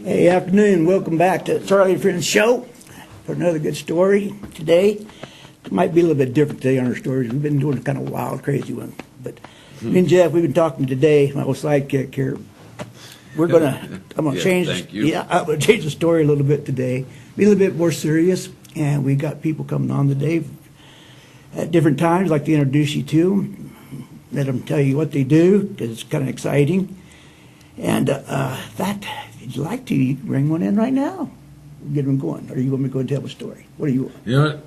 Hey, afternoon. Welcome back to Charlie and Friends Show for another good story today. It might be a little bit different today on our stories. We've been doing kind of wild, crazy ones. But me and Jeff, we've been talking today, my old sidekick here. I'm gonna change. Thank you. Yeah, I'm gonna change the story a little bit today. Be a little bit more serious, and we got people coming on today at different times. I'd like to introduce you to, let them tell you what they do, because it's kind of exciting. And if you'd like to, you can bring one in right now. Get them going. Or you want me to go and tell a story? What do you want? You know what?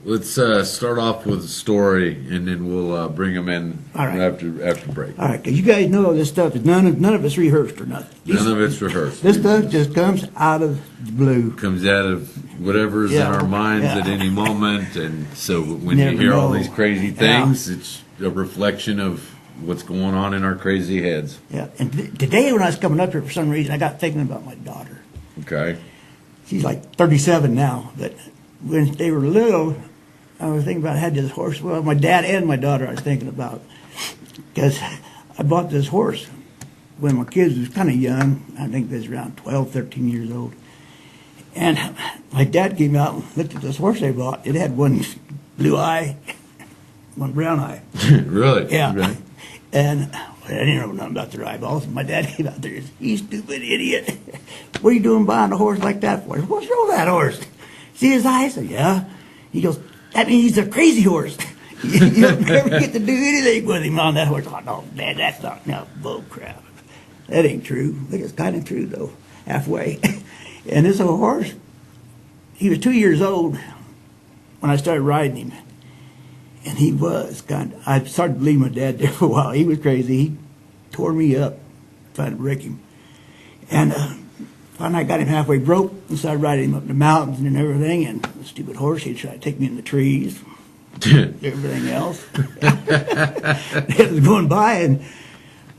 Let's start off with a story, and then we'll bring them in All right. after break. All right, because you guys know this stuff is none of it's rehearsed or nothing. None of it's rehearsed. This stuff just comes out of the blue. Comes out of whatever's in our minds at any moment, and so when you hear all these crazy things, it's a reflection of what's going on in our crazy heads. Yeah, and today when I was coming up here, for some reason, I got thinking about my daughter. Okay. She's like 37 now, but when they were little, I was thinking about I had this horse. Well, my dad and my daughter I was thinking about, because I bought this horse when my kids was kind of young. I think they was around 12, 13 years old. And my dad came out and looked at this horse they bought. It had one blue eye, one brown eye. Really? Yeah. Okay. And I didn't know nothing about their eyeballs. My dad came out there and said, "You stupid idiot. What are you doing buying a horse like that for?" I said, "What's wrong with that horse? See his eyes?" I said, "Yeah." He goes, "That means he's a crazy horse. You don't never get to do anything with him on that horse." Oh, no, Dad, that's not bull crap. That ain't true. But it's kind of true, though, halfway. And this old horse, he was 2 years old when I started riding him. And he was I started to believe my dad there for a while. He was crazy. He tore me up trying to break him. And finally I got him halfway broke and started riding him up the mountains and everything. And the stupid horse, he'd try to take me in the trees, everything else. It was going by, and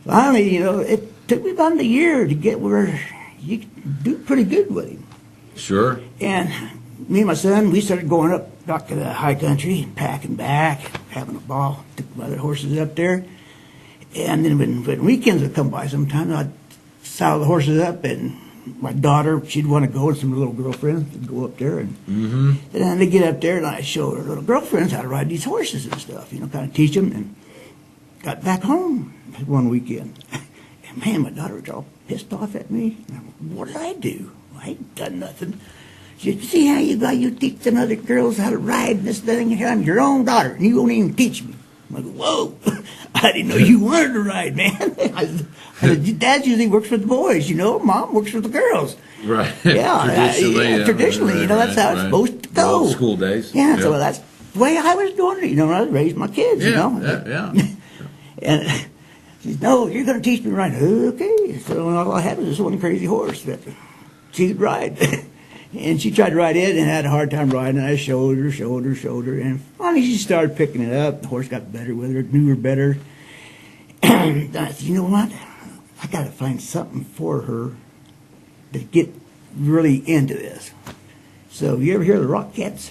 finally, it took me about a year to get where you could do pretty good with him. Sure. And me and my son, we started going up back to the high country, packing back, having a ball. Took my other horses up there. And then when weekends would come by, sometimes I'd saddle the horses up, and my daughter, she'd want to go, and some little girlfriends would go up there. And then they'd get up there, and I'd show her little girlfriends how to ride these horses and stuff, kind of teach them. And got back home one weekend. And man, my daughter was all pissed off at me. What did I do? I ain't done nothing. She said, "See how you teach them other girls how to ride this thing? I'm your own daughter, and you won't even teach me." I'm like, "Whoa, I didn't know you wanted to ride, man." I said, "Dad usually works with the boys, Mom works with the girls." Right. Yeah, traditionally, that's how it's supposed to go. Old school days. Yeah, so that's the way I was doing it, when I was raising my kids, Yeah. And she said, "No, you're going to teach me to ride." Okay. So all I had was this one crazy horse that she could ride. And she tried to ride it and had a hard time riding. I showed her. And finally she started picking it up. The horse got better with her, knew her better. And I said, "You know what? I got to find something for her to get really into this." So you ever hear of the Rockettes?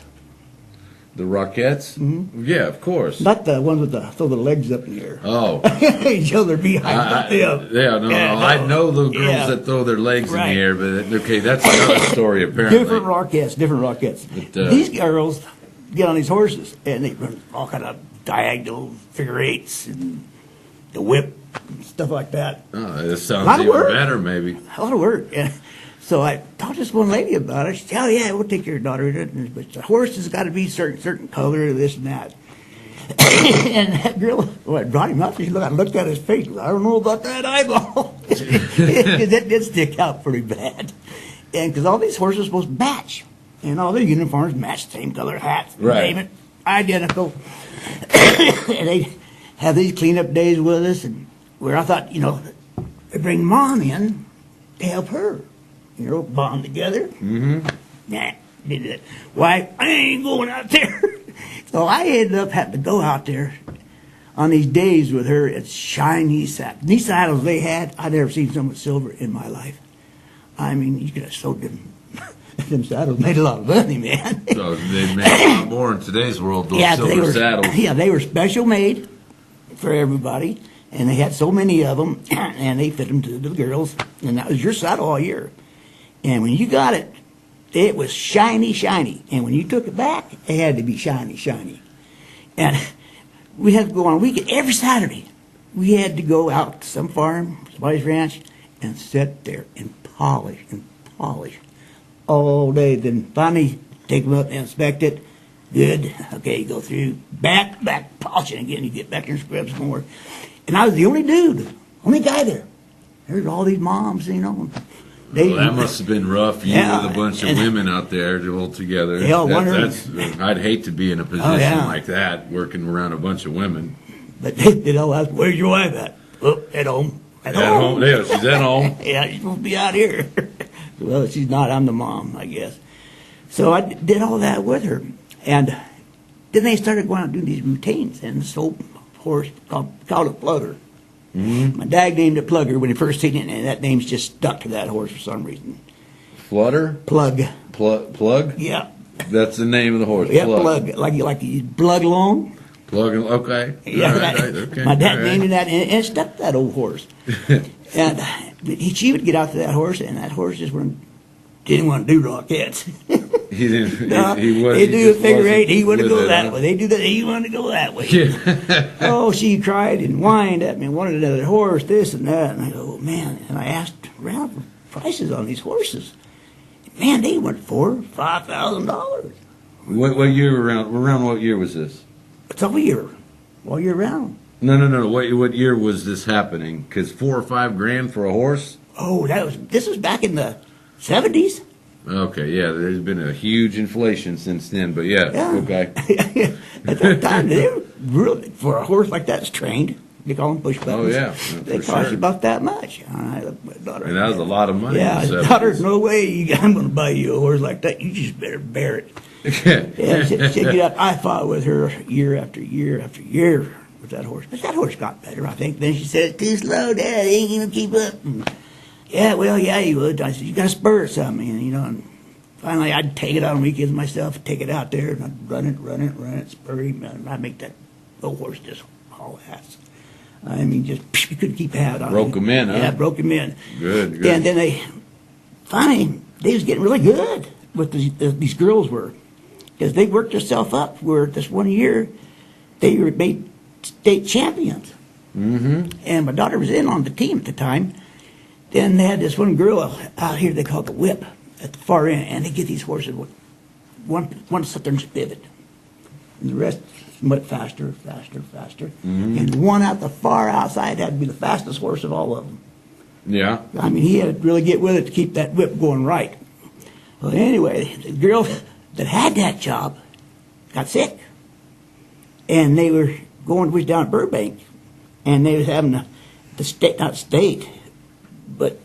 The Rockettes? Mm-hmm. Yeah, of course. Not the ones with throw their legs up in the air. Oh. Each other behind them. I know the girls that throw their legs in the air, but okay, that's another story apparently. Different Rockettes. But, these girls get on these horses, and they run all kind of diagonal figure eights and the whip and stuff like that. Oh, this sounds even better, maybe. A lot of work. Yeah. So I talked to this one lady about it. She said, "Oh, yeah, we'll take your daughter. But the horse has got to be certain color, this and that." And that girl, I brought him up, she looked at his face. "I don't know about that eyeball." That did stick out pretty bad. And because all these horses are supposed to match. And all their uniforms match, same color hats, name it, identical. And they have these cleanup days with us, and where I thought, they bring Mom in to help her. Bond together. Nah, did it. Why, I ain't going out there. So I ended up having to go out there on these days with her at shiny saddles. These saddles they had, I'd never seen so much silver in my life. I mean, you could have sold them. Them saddles made a lot of money, man. So they made a lot more in today's world, those silver saddles. Yeah, they were special made for everybody. And they had so many of them, and they fit them to the girls. And that was your saddle all year. And when you got it, it was shiny, shiny. And when you took it back, it had to be shiny, shiny. And we had to go on a weekend. Every Saturday, we had to go out to some farm, somebody's ranch, and sit there and polish all day. Then finally take them up and inspect it. Good. Okay, go through. Back, polishing again. You get back there and scrub some more. And I was the only dude, only guy there. There's all these moms, you know. Well, that must have been rough. You with a bunch of women out there all together. Yeah, I'd hate to be in a position like that, working around a bunch of women. But they'd all ask, "Where's your wife at?" "Oh, at home." At home. Yeah, she's at home. Yeah, she's supposed to be out here. Well, she's not. I'm the mom, I guess. So I did all that with her. And then they started going out and doing these routines. And this old horse called it Plugger. My dad named it Plugger when he first seen it, and that name's just stuck to that horse for some reason. Flutter? Plug. Plug? Yeah. That's the name of the horse. Yeah, Plug. Like you plug along. Plug, okay. Yeah, right, okay. My dad named it that, and it stuck to that old horse. And she would get out to that horse, and that horse just didn't want to do Rockettes. He didn't. No, they do a figure eight. He wanted to go that way. They do that. He wanted to go that way. Yeah. Oh, she cried and whined at me and wanted another horse, this and that. And I go, oh, man. And I asked around for prices on these horses. Man, they went $4,000-$5,000. What year around what year was this? It's all year round. No. What year was this happening? Because $4 or $5 grand for a horse? Oh, this was back in the 70s. Okay, yeah, there's been a huge inflation since then, but yeah. Okay. At that time, they were really, for a horse like that's trained, they call them push buttons. Oh, yeah, they cost you about that much. My daughter, and that was a lot of money. Yeah, in the 70s. daughter, no way I'm going to buy you a horse like that. You just better bear it. Yeah, she'd get up. I fought with her year after year after year with that horse. But that horse got better, I think. Then she said, "It's too slow, Dad. He ain't going to keep up." And, yeah, well, yeah, you would. I said, "You got to spur it some," and finally I'd take it on weekends myself, take it out there, and I'd run it, spur him, and I'd make that old horse just haul ass. I mean, just, you couldn't keep a hat on him. Broke him in, huh? Yeah, broke him in. Good. And then they was getting really good with these girls were, because they worked themselves up where this one year they were made state champions. Mm-hmm. And my daughter was in on the team at the time. Then they had this one girl out here they called the whip at the far end, and they get these horses with one sit there and pivot, and the rest went faster. Mm-hmm. And one out the far outside had to be the fastest horse of all of them. Yeah. I mean, he had to really get with it to keep that whip going right. Well, anyway, the girl that had that job got sick, and they were was down at Burbank, and they was having not state, but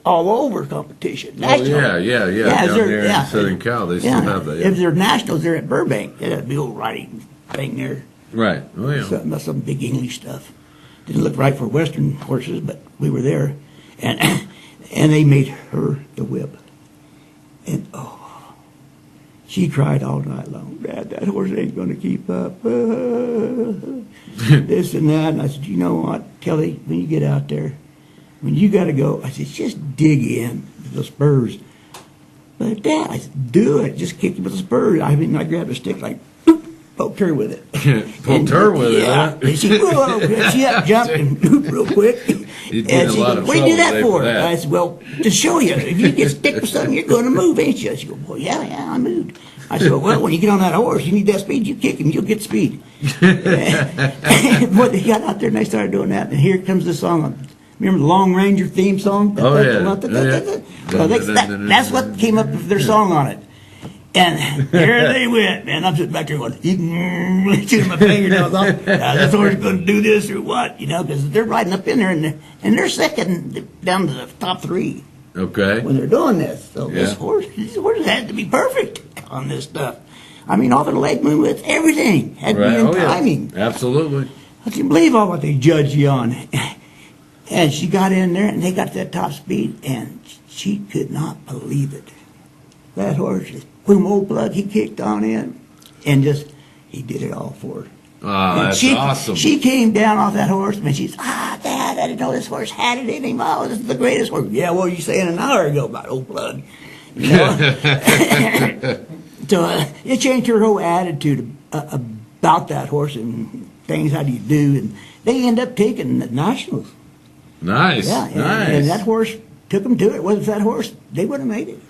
all over competition. National. Oh, yeah. Down there in Southern Cal, they still have that. Yeah. If they're nationals, they're at Burbank. They had a big old riding thing there. Right. Oh, yeah. Some big English stuff. Didn't look right for Western horses, but we were there. And they made her the whip. And, she cried all night long. "Dad, that horse ain't going to keep up." This and that. And I said, "You know what, Kelly, when you get out there, when you got to go," I said, "just dig in with the spurs." "But Dad," I said, "do it. Just kick it with the spurs." I mean, I grabbed a stick like, boop, poked her with it. Poked her with it, huh? And she jumped and boop real quick. And she goes, "What do you do that for?" I said, "Well, to show you. If you get stick with something, you're going to move, ain't you?" She goes, "Well, yeah, I moved." I said, "Well, when you get on that horse, you need that speed. You kick him, you'll get speed." Boy, they got out there and they started doing that. And here comes the song. Remember the Long Ranger theme song? Oh, yeah. Well, that's what came up with their song on it. And there they went, man. I'm sitting back there going, shooting my fingernails off. This horse is going to do this or what? Because they're riding up in there and they're second down to the top three. Okay. When they're doing this. So these horses had to be perfect on this stuff. I mean, off of the leg movements, everything had to be in timing. Yeah. Absolutely. I can't believe all what they judge you on. And she got in there, and they got that top speed, and she could not believe it. That horse, boom, old Plug, he kicked on in, and he did it all for her. Oh, that's awesome. She came down off that horse, and she's, "Dad, Dad, I didn't know this horse had it in him. Oh, this is the greatest horse. Yeah, what were you saying an hour ago about old plug? You know? So it changed her whole attitude about that horse and things, how do you do, and they end up taking the nationals. Nice, Yeah, nice. and that horse took them to it. Wasn't that horse, they wouldn't have made it.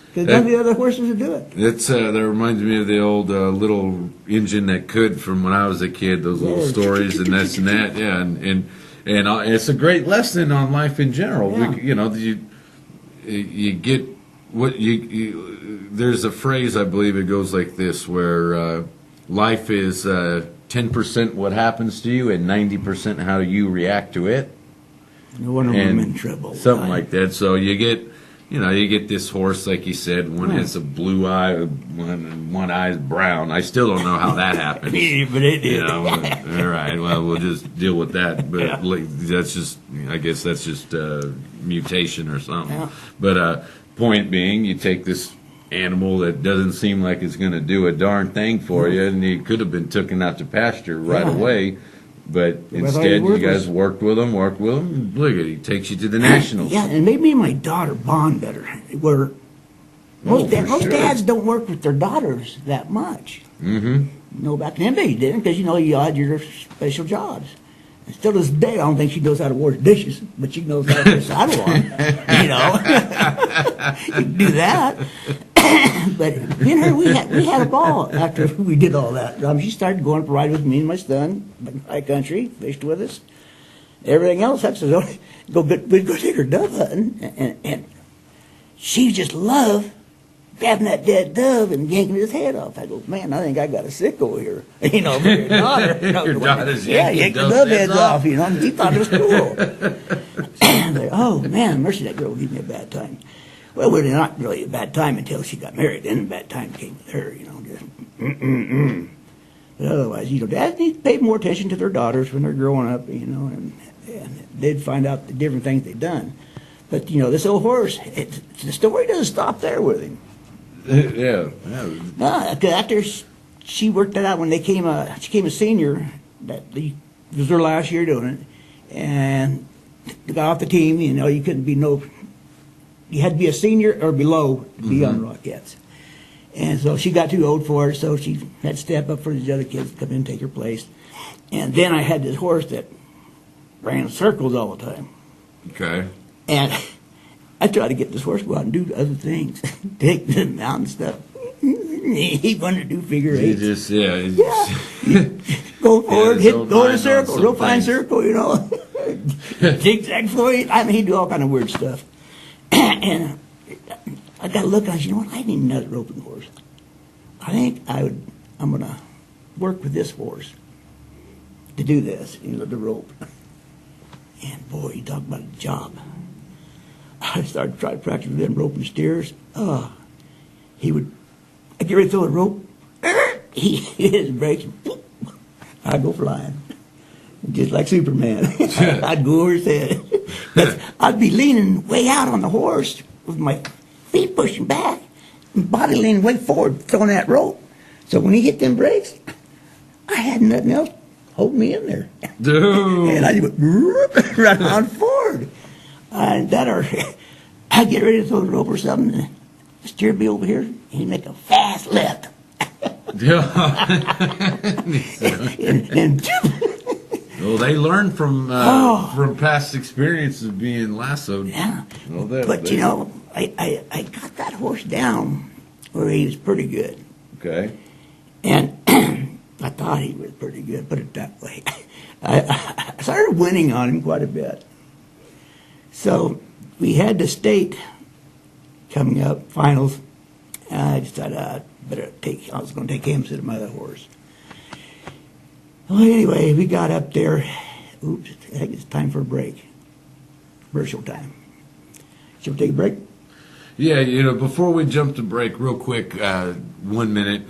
Because none of the other horses would do it. It's that reminds me of the old little engine that could from when I was a kid. Those little stories and this and that. Yeah, and it's a great lesson on life in general. Yeah. You know, you get what you. There's a phrase, I believe it goes like this, where life is 10% what happens to you and 90% how you react to it. No wonder I'm in trouble. Something like that. So you get this horse, like you said, one has a blue eye, one eye is brown. I still don't know how that happens. But it did. You know, all right, well, we'll just deal with that. But Yeah. that's just, I guess that's just mutation or something. Yeah. But point being, you take this animal that doesn't seem like it's going to do a darn thing for you, and you could have been taken out to pasture right Yeah. away. But instead, you guys worked with him. Look at it, he takes you to the nationals. Yeah, and made me and my daughter bond better. Where most dads don't work with their daughters that much. Mm-hmm. You know, back then they didn't, because you had your special jobs. And still to this day, I don't think she knows how to wash dishes, but she knows how to put a saddle on. You know, you can do that. But me and her, we had a ball after we did all that. She started going up ride with me and my son, high country, fished with us. Everything else, that's we'd go take her dove hunting, and she just loved grabbing that dead dove and yanking his head off. I go, man, I think I got a sickle here. You know, for your daughter. Your daughter's yanking dove dove heads heads off. You know, and she thought it was cool. Like, oh man, mercy, that girl gave me a bad time. Well, it was not really a bad time until she got married. Then a bad time came with her, you know, just But otherwise, dads need to pay more attention to their daughters when they're growing up, you know, and they'd find out the different things they've done. But, this old horse, the story doesn't stop there with him. Yeah. No, after she worked that out when she came a senior, it was her last year doing it, and got off the team, you couldn't be you had to be a senior or below to be on the Rockettes. And so she got too old for it, so she had to step up for these other kids to come in and take her place. And then I had this horse that ran in circles all the time. Okay. And I tried to get this horse to go out and do other things, take the mountain stuff. He wanted to do figure eights. Go forward, go in a circle, real fine circle, zigzag floyd. I mean, he'd do all kind of weird stuff. And I got to look, and I said, I didn't even know the roping horse. I think I'm going to work with this horse to do this, the rope. And boy, you talk about a job. I started trying to practice with him roping steers. I'd get ready to throw the rope. He hit his brakes. I'd go flying. Just like Superman. I'd go over his head. But I'd be leaning way out on the horse with my feet pushing back and body leaning way forward, throwing that rope. So when he hit them brakes, I had nothing else holding me in there. Dude. And I just went right on forward. And I'd get ready to throw the rope or something, and the steer would be over here, and he'd make a fast left. and well, they learn from past experiences of being lassoed. Yeah. Well, But I got that horse down where he was pretty good. Okay. And I thought he was pretty good, put it that way. I started winning on him quite a bit. So we had the state coming up, finals. And I decided I was going to take him instead of my other horse. Well, anyway, we got up there. Oops, I think it's time for a break. Commercial time. Shall we take a break? Yeah, before we jump to break, real quick, 1 minute.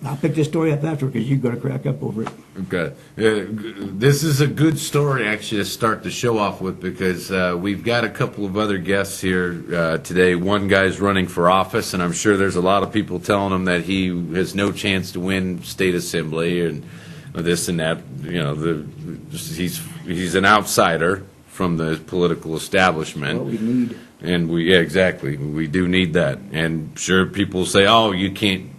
I'll pick this story up after because you're going to crack up over it. Okay. This is a good story, actually, to start the show off with because we've got a couple of other guests here today. One guy's running for office, and I'm sure there's a lot of people telling him that he has no chance to win state assembly and this and that. He's an outsider from the political establishment. What we need. And yeah, exactly. We do need that. And sure, people say, oh, you can't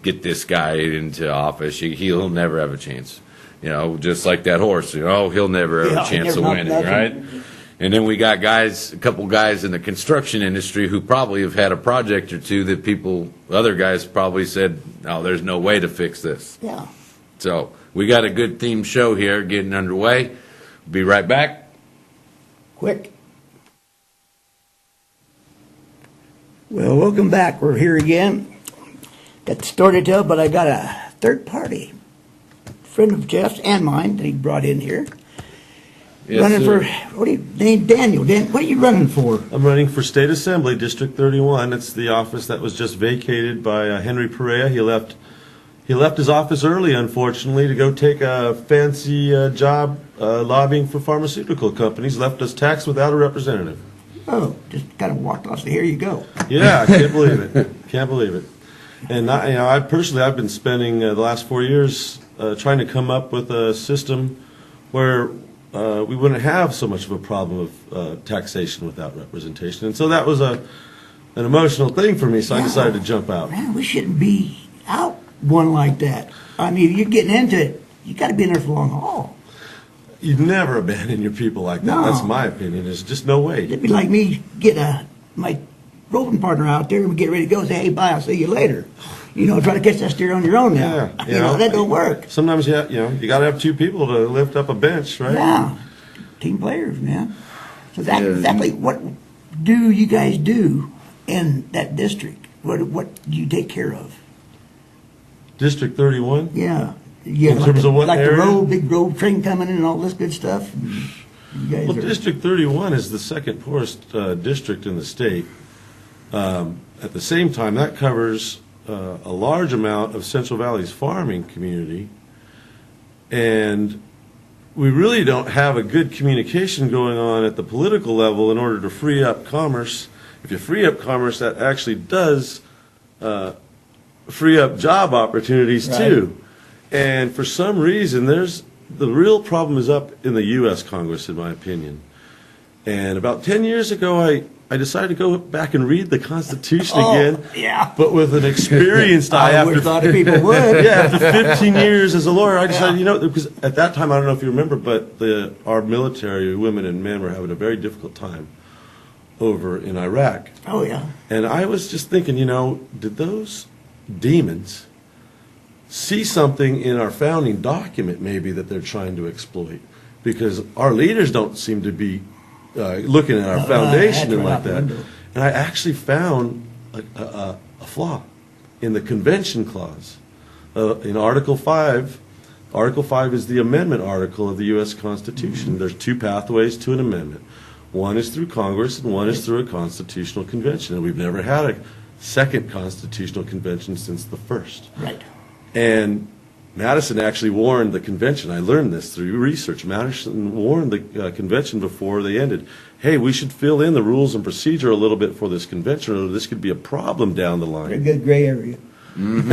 get this guy into office. He'll never have a chance. You know, just like that horse. You know, he'll never have a chance of winning, right? And then we got a couple guys in the construction industry who probably have had a project or two that other guys probably said, oh, there's no way to fix this. Yeah. So we got a good themed show here getting underway. Be right back. Quick. Well, welcome back. We're here again. Got the story to tell, but I got a third party. Friend of Jeff's and mine that he brought in here. Yes, running sir. for, Daniel. What are you running for? I'm running for State Assembly, District 31. It's the office that was just vacated by Henry Perea. He left his office early, unfortunately, to go take a fancy job lobbying for pharmaceutical companies. Left us taxed without a representative. Oh, just kind of walked off. So here you go. Yeah, I can't believe it. Can't believe it. And I've been spending the last 4 years trying to come up with a system where we wouldn't have so much of a problem of taxation without representation. And so that was an emotional thing for me, so I decided to jump out. Man, we shouldn't be out one like that. I mean, if you're getting into it, you got to be in there for the long haul. You'd never abandon your people like that. No. That's my opinion. There's just no way. It'd be like me getting my roping partner out there and we get ready to go. Say, hey, bye, I'll see you later. You know, try to catch that steer on your own now. Yeah, you know, that don't work. Sometimes, you got to have two people to lift up a bench, right? Yeah, team players, man. So that's exactly what do you guys do in that district? What do you take care of? District 31? Yeah. In terms of what area? The big road train coming in and all this good stuff. You guys Well, are, District 31 is the second poorest district in the state. At the same time, that covers a large amount of Central Valley's farming community, and we really don't have a good communication going on at the political level in order to free up commerce. If you free up commerce, that actually does free up job opportunities too. And for some reason, the real problem is up in the U.S. Congress, in my opinion. And about 10 years ago, I decided to go back and read the Constitution again. Yeah. But with an experienced eye. I would have thought people would. Yeah, after 15 years as a lawyer, I decided, because at that time, I don't know if you remember, but our military, women and men, were having a very difficult time over in Iraq. Oh, yeah. And I was just thinking, did those demons see something in our founding document maybe that they're trying to exploit? Because our leaders don't seem to be looking at our foundation and like that. And I actually found a flaw in the convention clause. In Article 5, Article 5 is the amendment article of the U.S. Constitution. Mm-hmm. There's two pathways to an amendment. One is through Congress and one is through a constitutional convention. And we've never had a second constitutional convention since the first. Right. And Madison actually warned the convention. I learned this through research. Madison warned the convention before they ended. Hey, we should fill in the rules and procedure a little bit for this convention, or this could be a problem down the line. A good gray area. Mm-hmm.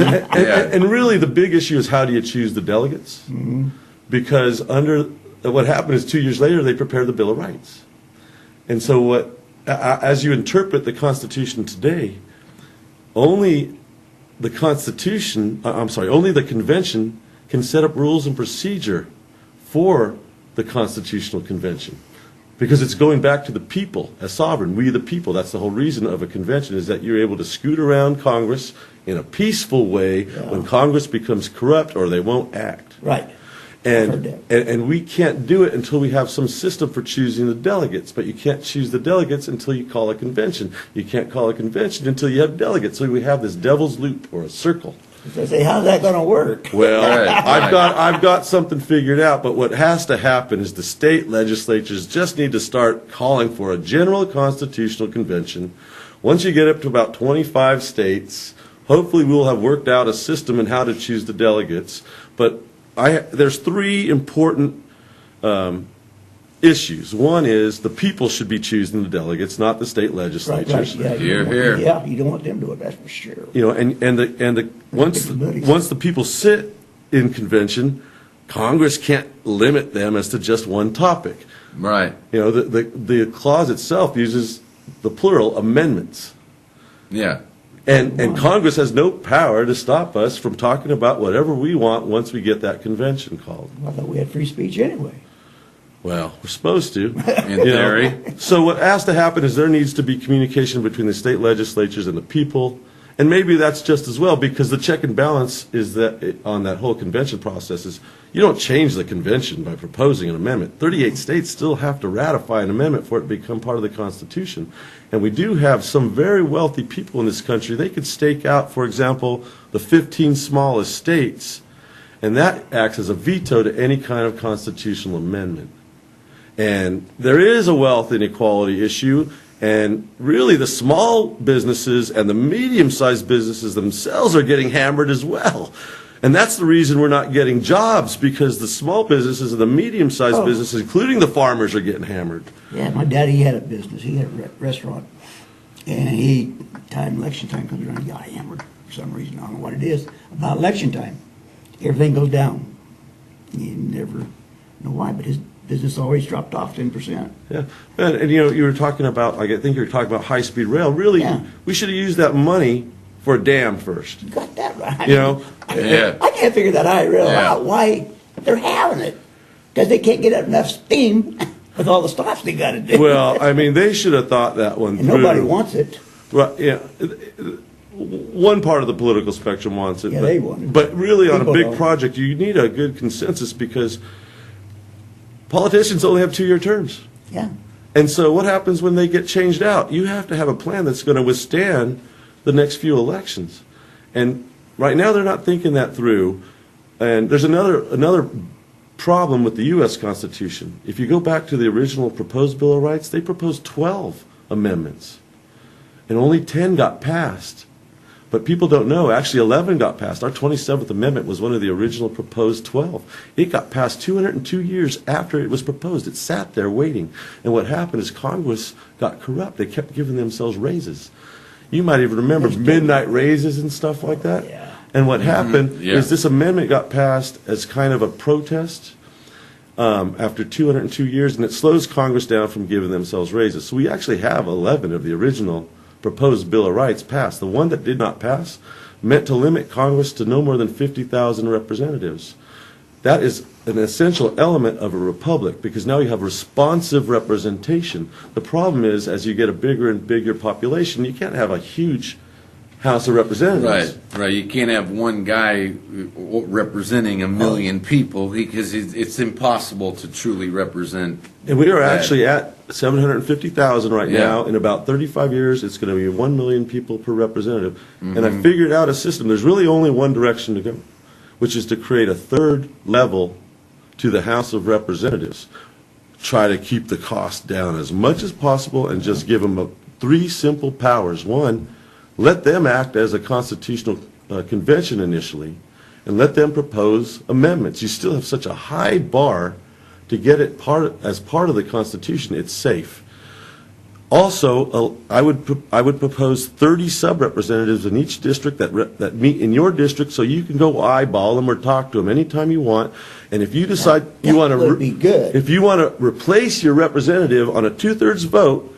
And really, the big issue is how do you choose the delegates? Mm-hmm. Because what happened is 2 years later they prepared the Bill of Rights, and so as you interpret the Constitution today, only the convention can set up rules and procedure for the Constitutional Convention. Because it's going back to the people as sovereign, we the people. That's the whole reason of a convention, is that you're able to scoot around Congress in a peaceful way when Congress becomes corrupt or they won't act. Right. And we can't do it until we have some system for choosing the delegates. But you can't choose the delegates until you call a convention. You can't call a convention until you have delegates. So we have this devil's loop or a circle. So say, how's that going to work? Well, I've got something figured out, but what has to happen is the state legislatures just need to start calling for a general constitutional convention. Once you get up to about 25 states, hopefully we'll have worked out a system in how to choose the delegates. But there's three important issues. One is the people should be choosing the delegates, not the state legislatures. Right. Here, here. Yeah, you don't want them to do it, that's for sure. Once the people sit in convention, Congress can't limit them as to just one topic. Right. You know, the clause itself uses the plural amendments. Yeah. And Congress has no power to stop us from talking about whatever we want once we get that convention called. I thought we had free speech anyway. Well, we're supposed to. In You know? theory. So what has to happen is there needs to be communication between the state legislatures and the people. And maybe that's just as well, because the check and balance is that on that whole convention process is you don't change the convention by proposing an amendment. 38 states still have to ratify an amendment for it to become part of the Constitution. And we do have some very wealthy people in this country. They could stake out, for example, the 15 smallest states, and that acts as a veto to any kind of constitutional amendment. And there is a wealth inequality issue. And really, the small businesses and the medium-sized businesses themselves are getting hammered as well. And that's the reason we're not getting jobs, because the small businesses and the medium-sized businesses, including the farmers, are getting hammered. Yeah, my daddy had a business. He had a restaurant. And election time comes around, he got hammered for some reason. I don't know what it is. About election time, everything goes down. You never know why, but his business always dropped off 10%. Yeah, and you know, you were talking about, like, I think you were talking about high-speed rail. Really, Yeah. we should have used that money for a dam first. You got that right. You know, Yeah. I can't figure that out real Yeah. out. Why they're having it? Because they can't get enough steam with all the stops they got to do. well, I mean, they should have thought that one and through. nobody wants it. Right, yeah. One part of the political spectrum wants it. Yeah, but, they want it. But really, on a People big don't. project, you need a good consensus, because politicians only have 2-year terms. Yeah. And so what happens when they get changed out? You have to have a plan that's going to withstand the next few elections. And right now, they're not thinking that through. And there's another problem with the U.S. Constitution. If you go back to the original proposed Bill of Rights, they proposed 12 amendments, and only 10 got passed. But people don't know, actually 11 got passed. Our 27th Amendment was one of the original proposed 12. It got passed 202 years after it was proposed. It sat there waiting. And what happened is Congress got corrupt. They kept giving themselves raises. You might even remember midnight raises and stuff like that. Yeah. And what happened Yeah. is this amendment got passed as kind of a protest after 202 years, and it slows Congress down from giving themselves raises. So we actually have 11 of the original proposed Bill of Rights passed. The one that did not pass meant to limit Congress to no more than 50,000 representatives. That is an essential element of a republic, because now you have responsive representation. The problem is, as you get a bigger and bigger population, you can't have a huge House of Representatives. Right. You can't have one guy representing a million people, because it's impossible to truly represent. And we are that. actually at 750,000 right Yeah. now. In about 35 years, it's going to be 1 million people per representative. And I figured out a system. There's really only one direction to go, which is to create a third level to the House of Representatives. Try to keep the cost down as much as possible and just give them 3 simple powers. One, let them act as a constitutional convention initially, and let them propose amendments. You still have such a high bar to get it as part of the Constitution. It's safe. Also, I would propose 30 sub-representatives in each district that meet in your district, so you can go eyeball them or talk to them anytime you want. And if you decide you want to, would be good. if you want to replace your representative on a 2/3 vote,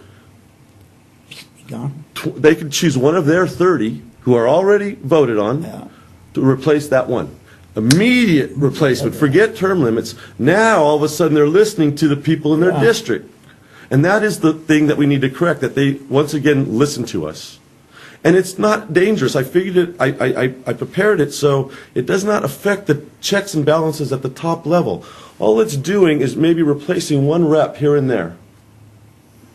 Gone. they can choose one of their 30 who are already voted on Yeah. to replace that one. Immediate replacement. Forget term limits. Now, all of a sudden, they're listening to the people in their Yeah. district. And that is the thing that we need to correct, that they, once again, listen to us. And it's not dangerous. I figured it, I prepared it so it does not affect the checks and balances at the top level. All it's doing is maybe replacing one rep here and there.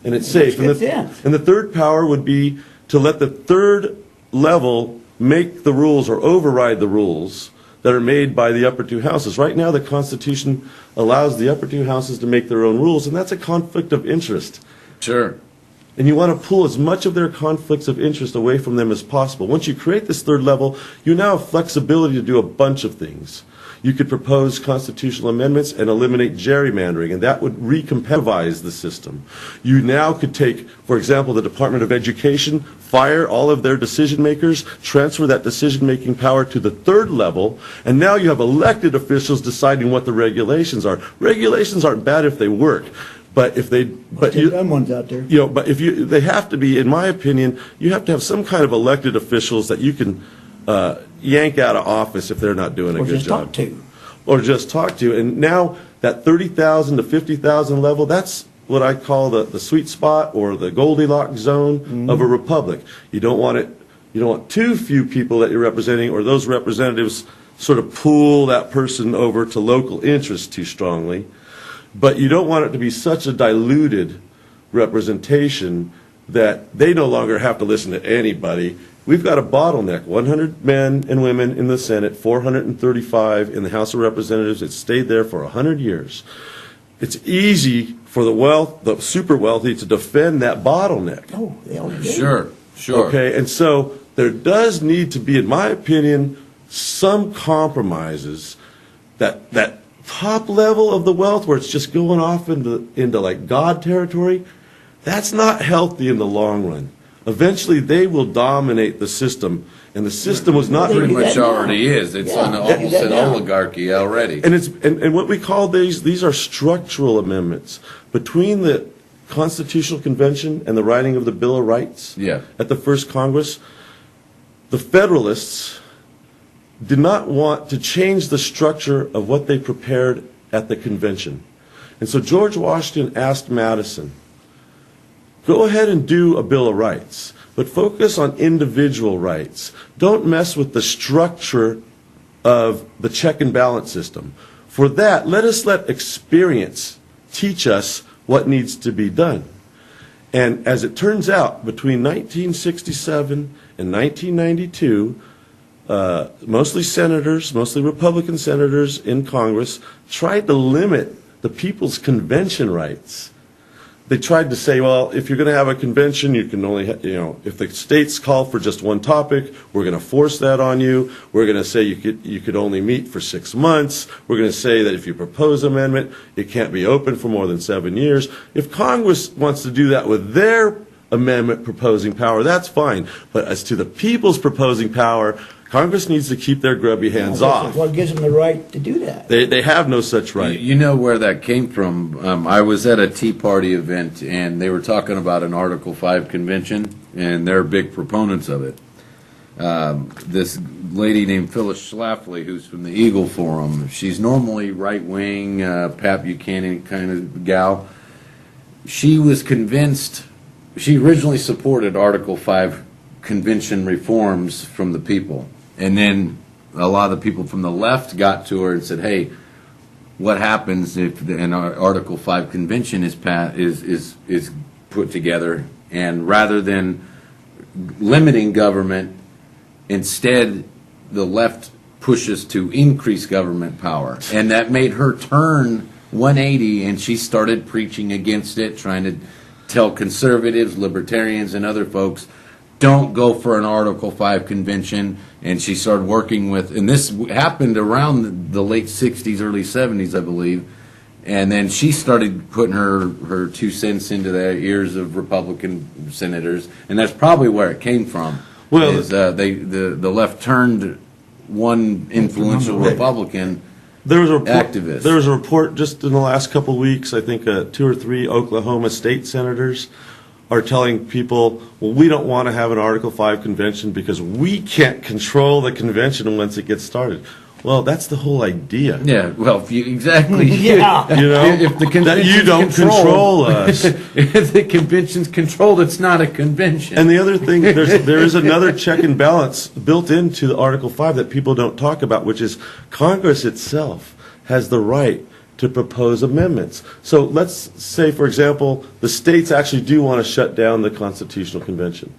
And it's safe. Which fits in. And the third power would be to let the third level make the rules or override the rules that are made by the upper 2 houses. Right now, the Constitution allows the upper 2 houses to make their own rules, and that's a conflict of interest. Sure. And you want to pull as much of their conflicts of interest away from them as possible. Once you create this third level, you now have flexibility to do a bunch of things. you could propose constitutional amendments and eliminate gerrymandering, and that would recompetitivize the system. You now could take, for example, the Department of Education, fire all of their decision makers, transfer that decision-making power to the third level, and now you have elected officials deciding what the regulations are. Regulations aren't bad if they work. But if they, but There's you, dumb ones out there. you know, but if you, they have to be, in my opinion, you have to have some kind of elected officials that you can yank out of office if they're not doing a Or good just job. talk to. Or just talk to. And now that 30,000 to 50,000 level, that's what I call the sweet spot or the Goldilocks zone of a republic. You don't want it. You don't want too few people that you're representing, or those representatives sort of pull that person over to local interests too strongly. But you don't want it to be such a diluted representation that they no longer have to listen to anybody. We've got a bottleneck, 100 men and women in the Senate, 435 in the House of Representatives. It's stayed there for 100 years. It's easy for the super wealthy to defend that bottleneck. Oh, they all do. Sure. Okay, and so there does need to be, in my opinion, some compromises that top level of the wealth where it's just going off into like God territory. That's not healthy in the long run. Eventually, they will dominate the system, and the system was not Pretty do much that now. already is. It's Yeah, an, they do almost that an now. oligarchy already. And what we call these are structural amendments between the Constitutional Convention and the writing of the Bill of Rights. Yeah. At the first Congress, the Federalists did not want to change the structure of what they prepared at the convention. And so George Washington asked Madison, go ahead and do a Bill of Rights, but focus on individual rights. Don't mess with the structure of the check and balance system. For that, let experience teach us what needs to be done. And as it turns out, between 1967 and 1992, mostly senators, mostly Republican senators in Congress, tried to limit the people's convention rights. They tried to say, well, if you're going to have a convention, you can only, if the states call for just one topic, we're going to force that on you. We're going to say you could only meet for 6 months. We're going to say that if you propose an amendment, it can't be open for more than 7 years. If Congress wants to do that with their amendment proposing power, that's fine. But as to the people's proposing power, Congress needs to keep their grubby hands off. What gives them the right to do that? They have no such right. You know where that came from. I was at a Tea Party event, and they were talking about an Article 5 convention, and they're big proponents of it. This lady named Phyllis Schlafly, who's from the Eagle Forum, she's normally right-wing, Pat Buchanan kind of gal. She was convinced, she originally supported Article 5 convention reforms from the people. And then a lot of the people from the left got to her and said, hey, what happens if an Article 5 convention is put together, and rather than limiting government, instead the left pushes to increase government power. And that made her turn 180, and she started preaching against it, trying to tell conservatives, libertarians, and other folks, don't go for an Article 5 convention. And she started working with, and this happened around the late 60s, early 70s, I believe. And then she started putting her 2 cents into the ears of Republican senators, and that's probably where it came from. Well, is, the left turned one influential Republican There was a report, activist. There was a report just in the last couple of weeks, I think 2 or 3 Oklahoma state senators are telling people, well, we don't want to have an Article 5 convention because we can't control the convention once it gets started. Well, that's the whole idea. Yeah, well, exactly. Yeah. You know, if the that you convention's don't control us. If the convention's controlled, it's not a convention. And the other thing, there is another check and balance built into the Article 5 that people don't talk about, which is Congress itself has the right to propose amendments. So let's say, for example, the states actually do want to shut down the Constitutional Convention.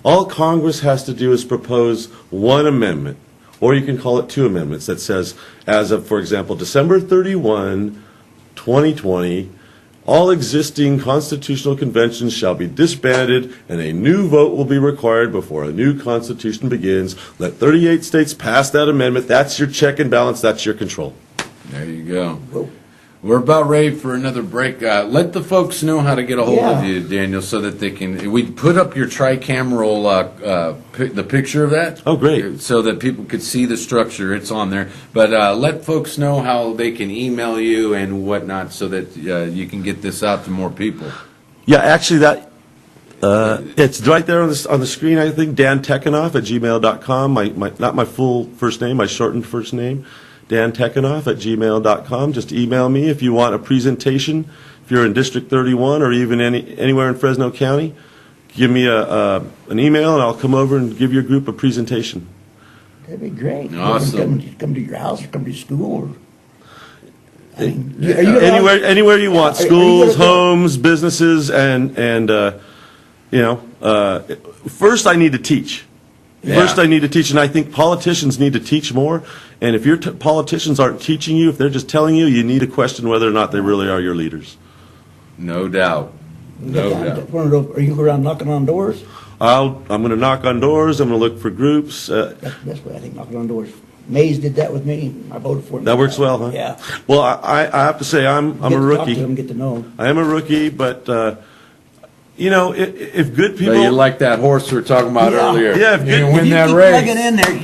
All Congress has to do is propose one amendment, or you can call it 2 amendments, that says, as of, for example, December 31, 2020, All existing constitutional conventions shall be disbanded, and a new vote will be required before a new constitution begins. Let 38 states pass that amendment. That's your check and balance. That's your control. There you go. We're about ready for another break. Let the folks know how to get a hold of you, Daniel, so that they can. We put up your tricameral, the picture of that. Oh, great. So that people could see the structure. It's on there. But let folks know how they can email you and whatnot, so that you can get this out to more people. Yeah, actually, that it's right there on the screen. I think Dan Tekanoff@gmail.com. My not my full first name, my shortened first name. Dan Tekanoff@gmail.com. Just email me if you want a presentation. If you're in District 31 or even anywhere in Fresno County, give me an email and I'll come over and give your group a presentation. That'd be great. Awesome. Come to your house or come to school. Or, are you Anywhere you want. Are you Schools, gonna go- homes, businesses, and first I need to teach. Yeah. First, I need to teach, and I think politicians need to teach more. And if your politicians aren't teaching you, if they're just telling you, you need to question whether or not they really are your leaders. No doubt. No doubt. Are you go around knocking on doors? I'm going to knock on doors. I'm going to look for groups. That's the best way, I think, knocking on doors. Mays did that with me. I voted for him. That works well, huh? Yeah. Well, I have to say, I'm a Get to talk to rookie. him, get to know him. I am a rookie, but if good people, But you like that horse we were talking about Yeah. earlier. Yeah, if you good- can if win you that keep race. plugging in there,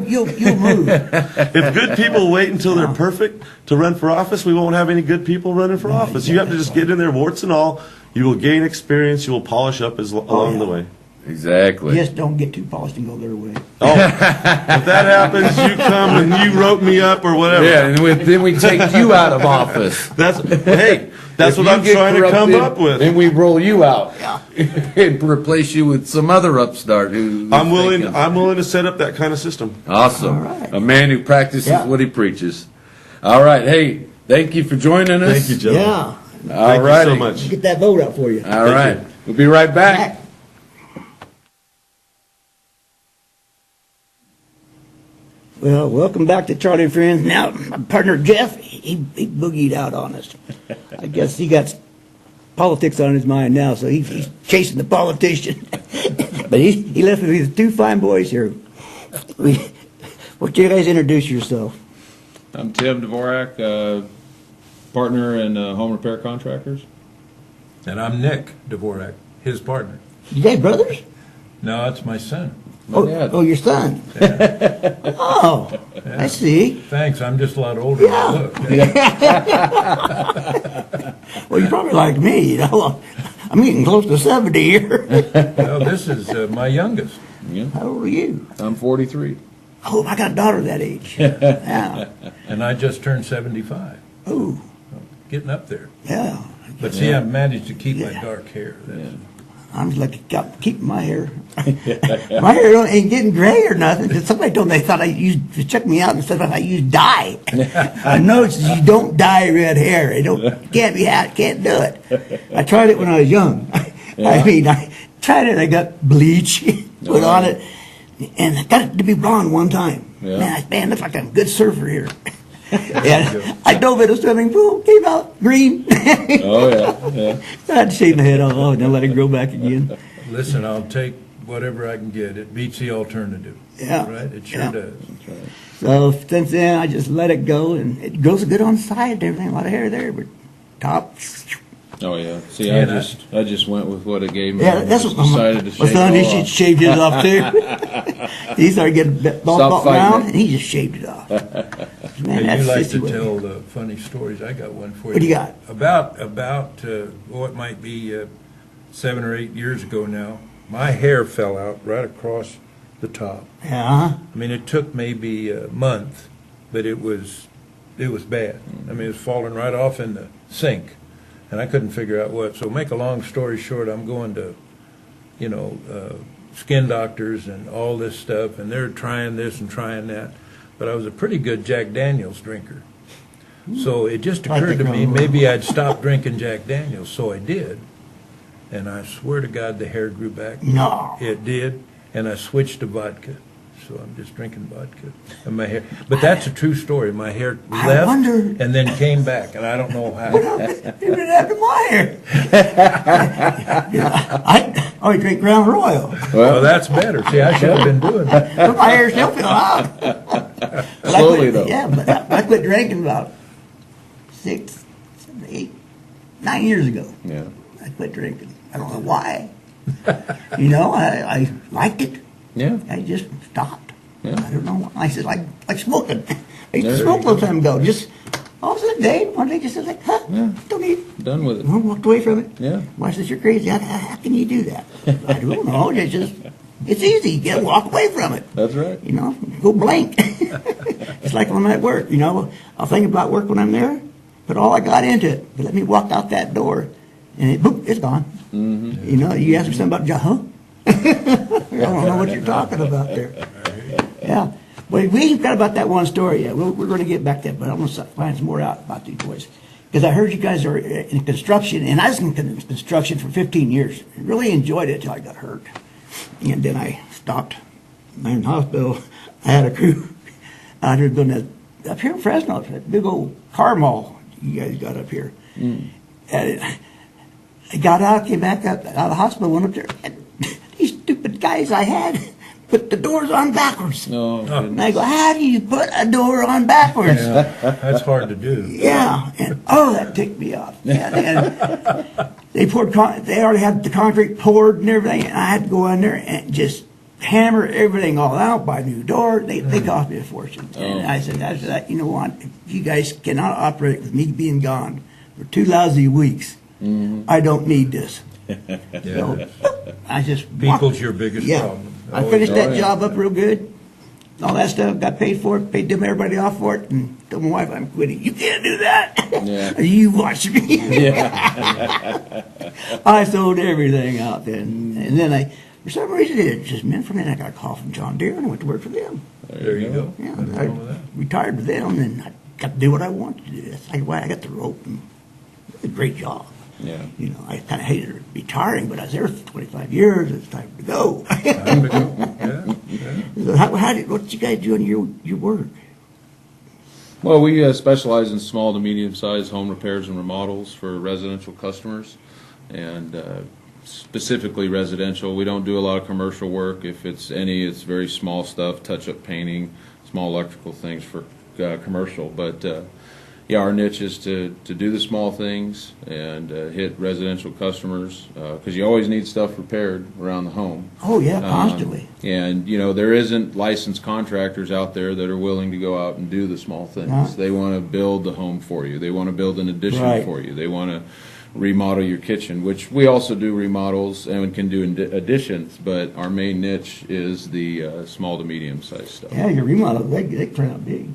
you'll move. if good people wait until they're perfect to run for office, we won't have any good people running for office. You have to just get in there, warts and all. You will gain experience. You will polish up along the way. Exactly. Just don't get too polished and go their way. Oh, if that happens, you come and you wrote me up or whatever. Yeah, and then we take you out of office. That's what If I'm you get trying to come corrupted, up with. Then we roll you out Yeah. and replace you with some other upstart who. I'm willing to set up that kind of system. Awesome. All right. A man who practices Yeah. what he preaches. All right. Hey, thank you for joining us. Thank you, gentlemen. Yeah. All Thank you righty. so much. Get that vote out for you. All right. We'll be right back. Back. Well, welcome back to Charlie and Friends. Now, my partner Jeff, he boogied out on us. I guess he got politics on his mind now, so he's chasing the politician. But he left me with two fine boys here. Would you guys introduce yourself? I'm Tim Dvorak, partner in Home Repair Contractors. And I'm Nick Dvorak, his partner. You guys brothers? No, it's my son. Oh, your son. Oh, I see. Thanks, I'm just a lot older than I look. Well, you're probably like me, you know. I'm getting close to 70 here. No, this is my youngest. How old are you? I'm 43. Oh, I got a daughter that age. Yeah. And I just turned 75. Oh, Getting up there. yeah. But see, I've managed to keep my dark hair. That's, I'm just lucky keeping my hair. My hair ain't getting gray or nothing. Somebody told me they thought I used to check me out and said I used dye. I noticed you don't dye red hair. It can't be had. Can't do it. I tried it when I was young. I mean, I tried it. I got bleach put on it, and I got it to be blonde one time. Yeah. Man, looks like I'm a good surfer here. And I dove in a swimming pool, came out green. Oh, yeah. I had to shave my head off and then let it grow back again. listen, I'll take whatever I can get. It beats the alternative. Yeah. Right? It sure Yeah. does. So since then, I just let it go, and it grows good on the side and everything. A lot of hair there, but top. Oh, yeah. See, Yeah, I just went with what it gave me. Yeah, and that's just what decided to my shave son. it He all off. shaved his off too. He started getting bald fighting round, it. and he just shaved it off. Man, Hey, that's you like sissy to way. tell funny stories. I got one for you. What do you got? About it might be 7 or 8 years ago now. My hair fell out right across the top. Yeah. I mean, it took maybe a month, but it was bad. I mean, it was falling right off in the sink, and I couldn't figure out what. So, make a long story short, I'm going to, skin doctors and all this stuff, and they're trying this and trying that. But I was a pretty good Jack Daniels drinker. So it just I occurred to think me I'm- maybe I'd stop drinking Jack Daniels. So I did. And I swear to God the hair grew back. No. It did. And I switched to vodka. So I'm just drinking vodka. And my hair. But that's a true story. My hair I left wonder- and then came back. And I don't know how. It happened to my there. I always drink Crown Royal. Well, that's better. See, I should have been doing that. But my hair still fell out. Slowly, though. Yeah, but I quit drinking about 6, 7, 8, 9 years ago. Yeah. I quit drinking. I don't know why. You know, I liked it. Yeah. I just stopped. Yeah. I don't know why. I said, like smoking. I used to There smoke you a long time ago. Just all of a sudden, one day, just said, like, huh, Yeah. don't need. Done with it. I walked away from it. Yeah. Wife says, you're crazy. How can you do that? I don't know. It's easy. You gotta walk away from it. That's right. You know, go blank. It's like when I'm at work, you know. I'll think about work when I'm there, put all I got into it. But let me walk out that door, and boop, it's gone. You know, you ask me something about job, huh? I don't know what you're talking about there. Yeah. Well, we ain't got about that one story yet. We're going to get back to that, but I'm going to find some more out about these boys. Because I heard you guys are in construction, and I was in construction for 15 years. I really enjoyed it until I got hurt. And then I stopped. I'm in the hospital. I had a crew out here doing that, up here in Fresno, that big old car mall you guys got up here. And I got out, came back out of the hospital, went up there, and these stupid guys I had put the doors on backwards. Oh, And I go, how do you put a door on backwards? That's hard to do. Yeah, and that ticked me off. And they poured, they already had the concrete poured and everything, and I had to go in there and just hammer everything all out, buy a new door. They cost me a fortune. And I said, after that, you know what? If you guys cannot operate with me being gone for 2 lousy weeks, I don't need this. So, I just People's your biggest yeah. problem. I finished that Oh, yeah. job up real good. All that stuff, got paid for it, paid them everybody off for it, and told my wife I'm quitting. You can't do that. Yeah. You watch me. Yeah. I sold everything out then. And then for some reason, it just meant for me. I got a call from John Deere and I went to work for them. There you go. Yeah, Nothing I wrong with that. retired with them and I got to do what I wanted to do. That's like why I got the rope. And it was a great job. Yeah. You know, I kind of hated retiring, but I was there for 25 years. It's time to go. Time to go. Yeah. So what did you guys do in your work? Well, we specialize in small to medium-sized home repairs and remodels for residential customers, and specifically residential. We don't do a lot of commercial work. If it's any, it's very small stuff, touch-up painting, small electrical things for commercial. But yeah, our niche is to do the small things and hit residential customers because you always need stuff repaired around the home. Oh, yeah, constantly. And, you know, there isn't licensed contractors out there that are willing to go out and do the small things. Right. They want to build the home for you. They want to build an addition Right. for you. They want to remodel your kitchen, which we also do remodels and can do additions, but our main niche is the small to medium-sized stuff. Yeah, your remodel, they turn out big.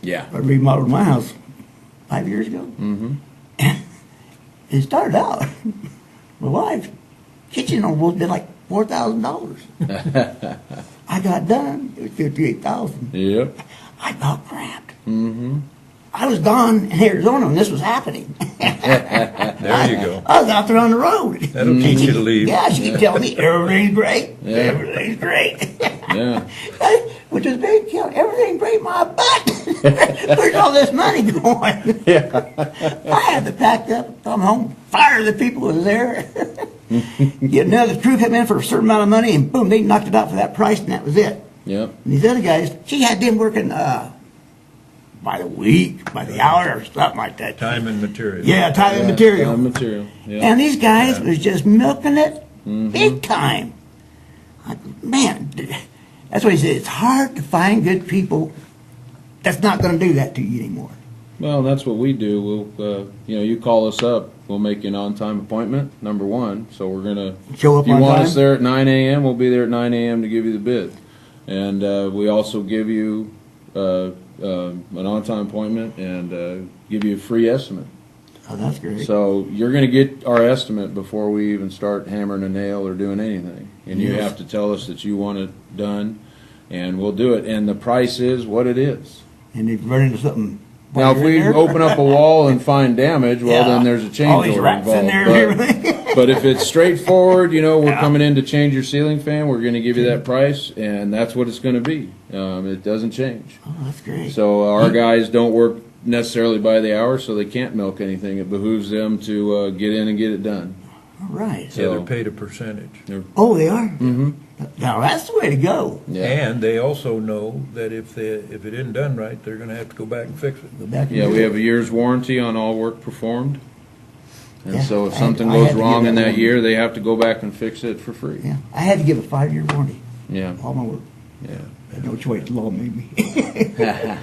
Yeah. I remodeled my house 5 years ago. Mm-hmm. It started out, my wife's kitchen almost been like $4,000. I got done, it was $58,000. Yep. I about cramped. Mm-hmm. I was gone in Arizona when this was happening. There you go. I was out there on the road. That'll teach you to leave. Yeah, she kept telling me everything's great. Yeah. Everything's great. Yeah. Which is big, you know, everything great my butt. Where's all this money going? I had to pack up, come home, fire the people who was there. Get another crew come in for a certain amount of money, and boom, they knocked it out for that price, and that was it. Yep. And these other guys, she had them working by the week, by the hour, or something like that. Time and material. Yeah, time and material. Time material. Yeah. And these guys was just milking it big time. Like, man, that's what he said. It's hard to find good people that's not going to do that to you anymore. Well, that's what we do. We'll, you call us up. We'll make you an on-time appointment, number one. So we're gonna Show up If you on want time? us there at 9 a.m., we'll be there at 9 a.m. to give you the bid. And we also give you an on-time appointment and give you a free estimate. Oh, that's great. So you're going to get our estimate before we even start hammering a nail or doing anything. And you Yes. have to tell us that you want it done, and we'll do it. And the price is what it is. And if you run into something. Now, if we open up a wall and find damage, well, Yeah. then there's a change All these order rats in involved. there and everything. But if it's straightforward, we're Yeah. coming in to change your ceiling fan, we're going to give you that price, and that's what it's going to be. It doesn't change. Oh, that's great. So our guys don't work necessarily by the hour, so they can't milk anything. It behooves them to get in and get it done. All right. Yeah, they're So- paid a percentage. Oh, they are? Mm-hmm. Now, that's the way to go. Yeah. And they also know that if it isn't done right, they're gonna have to go back and fix it. Go back and Yeah, do we it. have a year's warranty on all work performed. And Yeah, so if I- something I goes had to give wrong in that that one. year, they have to go back and fix it for free. Yeah, I had to give a 5-year warranty, Yeah, all my work. yeah. I had no choice, the law made me. Yeah,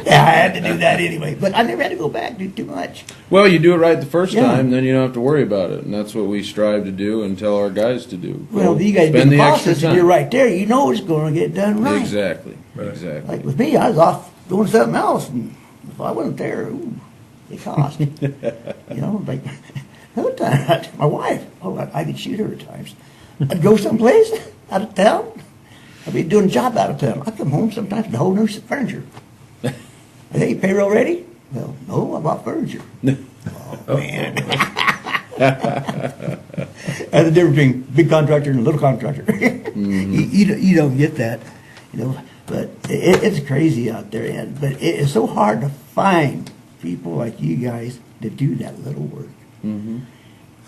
I had to do that anyway, but I never had to go back, do too much. Well, you do it right the first Yeah. time, then you don't have to worry about it. And that's what we strive to do and tell our guys to do. Well, Go you guys spend do the the extra process, if time. you're right there, you know it's gonna get done right. Exactly, Right. exactly. Like with me, I was off doing something else, and if I wasn't there, ooh, it cost. You know, like, another time, my wife, I could shoot her at times. I'd go someplace out of town, I'd be doing a job out of town. I'd come home sometimes with a whole new furniture. Hey, payroll ready? Well, no, I bought furniture. Oh, man. That's the difference between big contractor and a little contractor. You don't get that, you know. But it's crazy out there, and but it's so hard to find people like you guys to do that little work.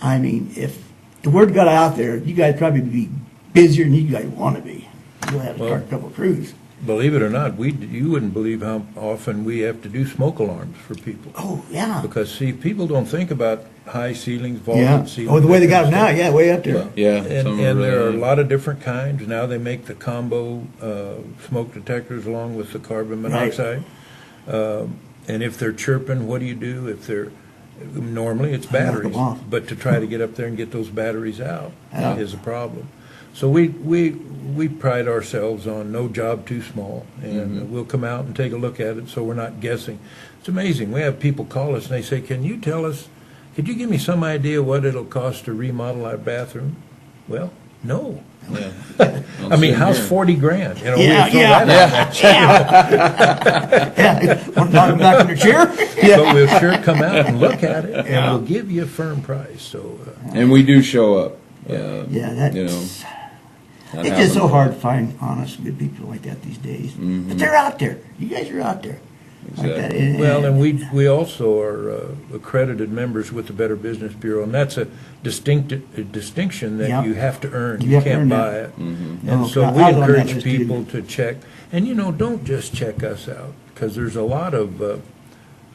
I mean, if the word got out there, you guys probably be busier than you guys want to be. You'll have to start a couple of crews. Believe it or not, you wouldn't believe how often we have to do smoke alarms for people. Oh, yeah. Because, see, people don't think about high ceilings, Yeah. vaulted ceilings. Oh, the way they that got them kind now, of yeah, way up there. Yeah. And, some and there are a really- lot of different kinds. Now they make the combo smoke detectors along with the carbon Right. monoxide. And if they're chirping, what do you do? If they're normally it's Knock 'em batteries, off. but to try to get up there and get those batteries out Yeah. is a problem. So we pride ourselves on no job too small, and we'll come out and take a look at it so we're not guessing. It's amazing. We have people call us and they say, "Can you tell us? Could you give me some idea what it'll cost to remodel our bathroom?" Well, no. Yeah. I mean, how's here. 40 grand? You know, Yeah, we'll throw yeah, that out. Yeah. Want to knock them back in their chair? But we'll sure come out and look at it, and we'll give you a firm price. So, And we do show up. Yeah, that's, You know, that it's just so happens. hard to find honest, good people like that these days. But they're out there. You guys are out there. Like that. Exactly. well, and we also are accredited members with the Better Business Bureau, and that's a distinction that Yeah. you have to earn. You You have to can't earn buy that. it. No, And so I we was on that encourage list too. people to check. And, you know, don't just check us out, because there's a lot of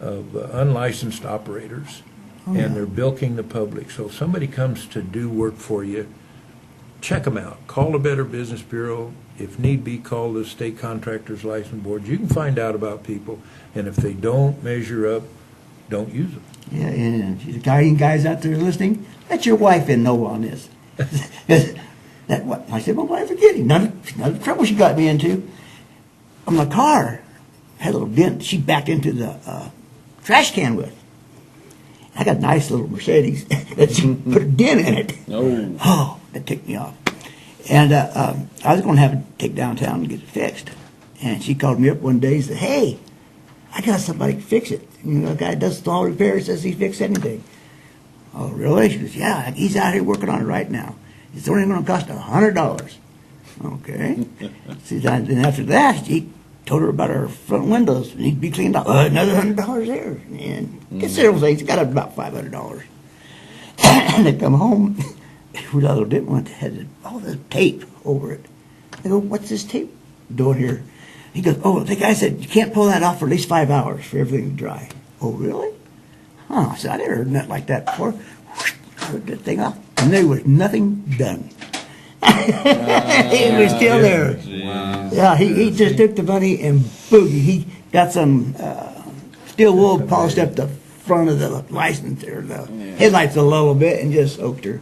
unlicensed operators, and they're bilking the public. So if somebody comes to do work for you, check them out. Call the Better Business Bureau. If need be, call the State Contractors License Board. You can find out about people, and if they don't measure up, don't use them. Yeah, and if you guys out there listening, let your wife in know on this. That what I said, my wife forgetting. None of the trouble she got me into. On my car, had a little dent. She backed into the trash can with. I got a nice little Mercedes that she put a dent in it. Oh, Oh, that ticked me off. And I was going to have to take downtown and get it fixed. And she called me up one day and said, "Hey, I got somebody to fix it. You know, a guy does small repairs, says he fixed anything." "Oh, really?" She goes, "Yeah, he's out here working on it right now. It's only going to cost $100. Okay. See, then after that, she told her about her front windows. They need to be cleaned out. Another $100 there. And considerable things. Got up about $500. And they come home. Who the other didn't want had all this tape over it. I go, "What's this tape doing here?" He goes, "Oh, the guy said you can't pull that off for at least 5 hours for everything to dry." "Oh, really?" "Huh." I said, "I never heard nothing like that before." I heard that thing off, and there was nothing done. It was still there. Yeah, he just took the money and boogie. He got some steel wool polished up the front of the license or the headlights a little bit and just soaked her.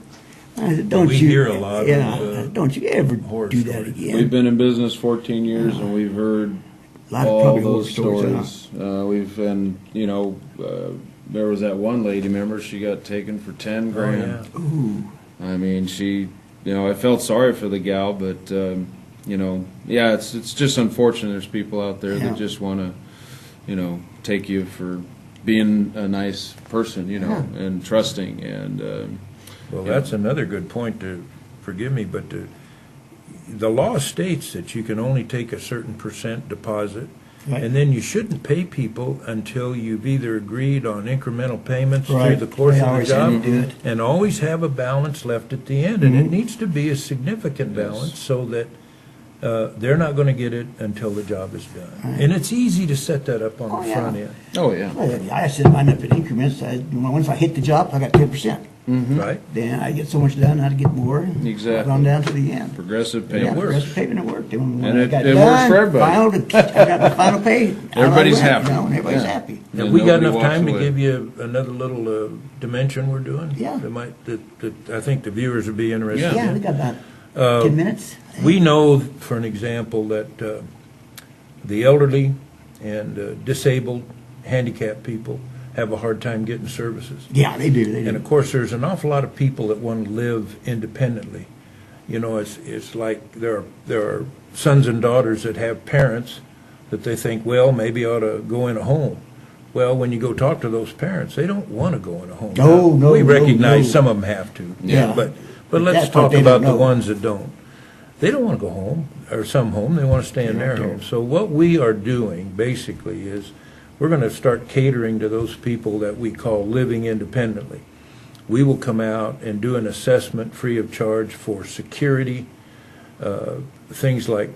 I said, "Don't We you?" hear a lot Yeah, of, don't you ever horror do that stories. again. we've been in business 14 years, and we've heard A lot of all probably horror those stories. stories. And you know, there was that one lady. Remember, she got taken for 10 Oh, grand. yeah. Ooh, I mean, she, you know, I felt sorry for the gal, but you know, yeah, it's just unfortunate. There's people out there Yeah. that just want to, you know, take you for being a nice person, you know, and trusting, and Well, that's another good point to, forgive me, but the law states that you can only take a certain percent deposit, Right. And then you shouldn't pay people until you've either agreed on incremental payments through Right. the course They of the always have job, to do it. and always have a balance left at the end. And it Mhm. needs to be a significant balance so that they're not going to get it until the job is done. And it's easy to set that up on Oh, the yeah. front end, Oh, yeah. Well, I set mine up in increments. Once I hit the job, I got 10%. right? Then I get so much done, I get more. And Exactly. on down to the end. Progressive Yeah, payment. progressive payment it worked. When And I it- got it done, works for everybody. I got my final pay. out I Everybody's went, happy. You know, and everybody's Yeah. happy. Have And we got nobody enough walks time to away. give you another little dimension we're doing? Yeah. That I think the viewers would be interested Yeah, in. we got about Uh, 10 minutes. We know, for an example, that the elderly and disabled, handicapped people have a hard time getting services. Yeah, they do. They And do. of course, there's an awful lot of people that want to live independently. You know, it's like there are sons and daughters that have parents that they think, well, maybe I ought to go in a home. Well, when you go talk to those parents, they don't want to go in a home. No, Now, no, we no, recognize no. some of them have to. Yeah. But But let's that's what talk they about don't the know. ones that don't. They don't want to go home, or some home, they want to stay in their home. So what we are doing, basically, is we're going to start catering to those people that we call living independently. We will come out and do an assessment free of charge for security, things like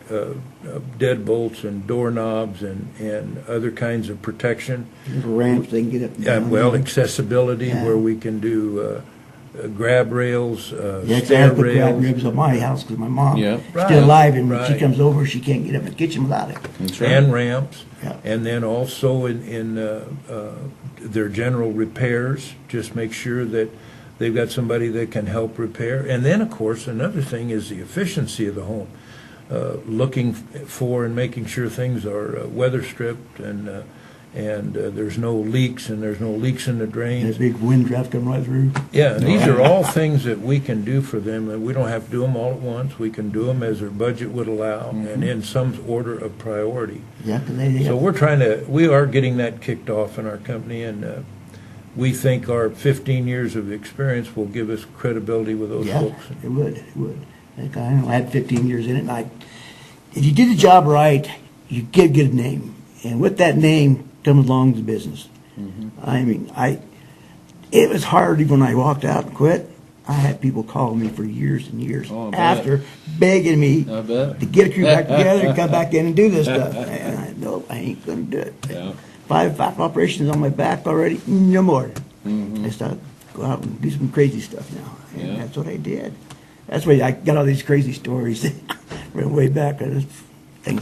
deadbolts and doorknobs and other kinds of protection. Ramps, they can get up and down. Well, accessibility, Yeah. where we can do grab rails, Yeah, 'cause I stair had to put grab rails. ribs on my house because my mom Yeah. Right, still alive, and when she right. comes over, she can't get up in the kitchen without it. That's right. And ramps, Yeah. and then also in their general repairs, just make sure that they've got somebody that can help repair. And then, of course, another thing is the efficiency of the home. Looking for and making sure things are weather stripped and there's no leaks and there's no leaks in the And a drains. big wind draft coming right through. Yeah, and these are all things that we can do for them, and we don't have to do them all at once. We can do them as their budget would allow and in some order of priority. Yeah, because So we are getting that kicked off in our company, and we think our 15 years of experience will give us credibility with those yeah, folks. it would, it would. Like, I know I had 15 years in it, and if you did the job right, you get a good name. And with that name comes along the business. I mean, it was hard when I walked out and quit. I had people calling me for years and years Oh, I bet. after, begging me I bet. to get a crew back together and come back in and do this stuff. And no, I ain't gonna do it. Yeah. Five operations on my back already, no more. I started go out and do some crazy stuff now, and Yeah. that's what I did. That's why I got all these crazy stories from way back. Things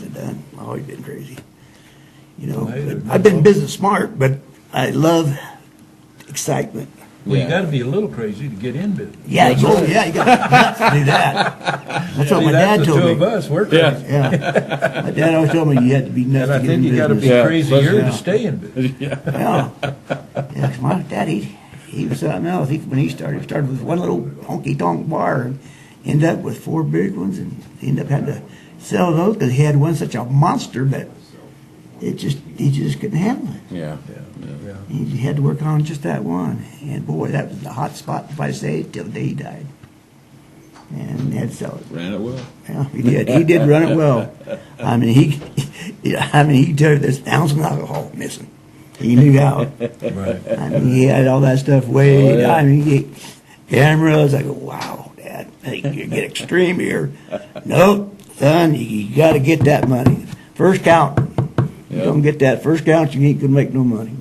I've done, I've always been crazy. You know, Well, but I've been business smart, but I love excitement. Well, you Yeah. got to be a little crazy to get in business. Yeah, you got to do that. That's what my See, dad that's the told two me. of us, we're crazy. Yeah, my dad always told me you had to be nuts And I to get think in you got to business. be Yeah, crazier yeah. to stay in business. Yeah, yeah. 'Cause my dad, he was something else. When he started with one little honky tonk bar and ended up with 4 big ones, and he ended up having to sell those because he had one such a monster that he just couldn't handle it. Yeah. He had to work on just that one, and boy, that was the hot spot, if I say, till the day he died. And he had to sell it. Ran it well. Yeah, he did. He did run it well. I mean, he could tell you there's an ounce of alcohol missing. He knew how. Right. I mean, he had all that stuff way. Oh, yeah. I mean, cameras. I go, wow, Dad, you get extreme here. Nope, son, you got to get that money. First count. You Yep. don't get that first count, you ain't gonna make no money.